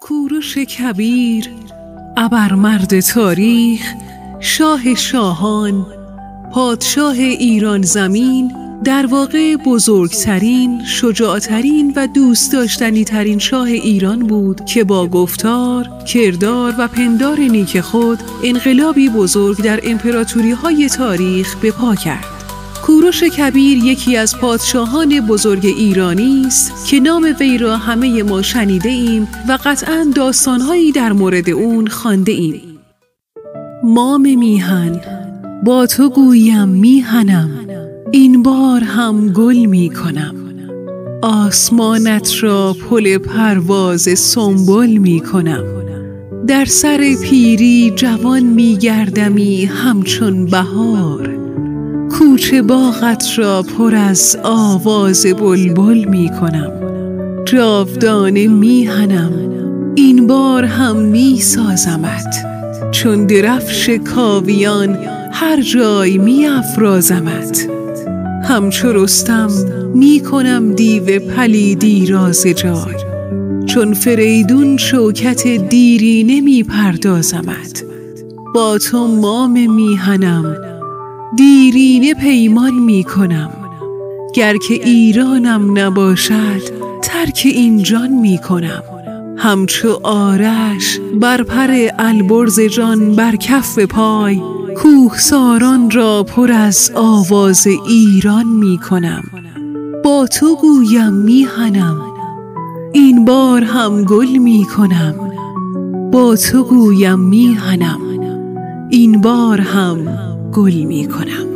کوروش کبیر، ابرمرد تاریخ، شاه شاهان، پادشاه ایران زمین، در واقع بزرگترین، شجاعترین و دوست داشتنی ترین شاه ایران بود که با گفتار، کردار و پندار نیک خود انقلابی بزرگ در امپراتوری‌های تاریخ به پا کرد. کوروش کبیر یکی از پادشاهان بزرگ ایرانی است که نام وی را همه ما شنیده ایم و قطعاً داستان‌هایی در مورد اون خوانده ایم. مام میهن، با تو گویم میهنم، این بار هم گل میکنم. آسمانت را پل پرواز سنبل میکنم. در سر پیری جوان میگردمی همچون بهار. کوچه باغت را پر از آواز بلبل میکنم. جاودانه میهنم، این بار هم میسازمت، چون درفش کاویان هر جای میافرازمت. همچو رستم میکنم دیو پلیدی را ز جای، چون فریدون شوکت دیرینه میپردازمت. با تو مام میهنم، دیرینه پیمان میکنم، گر که ایرانم نباشد ترک این جان میکنم. همچو آرش بر پر البرز جان بر کف پای، کوهساران را پر از آواز ایران میکنم. با تو گویم میهنم، این بار هم گل میکنم. با تو گویم میهنم، این بار هم گل میکنم.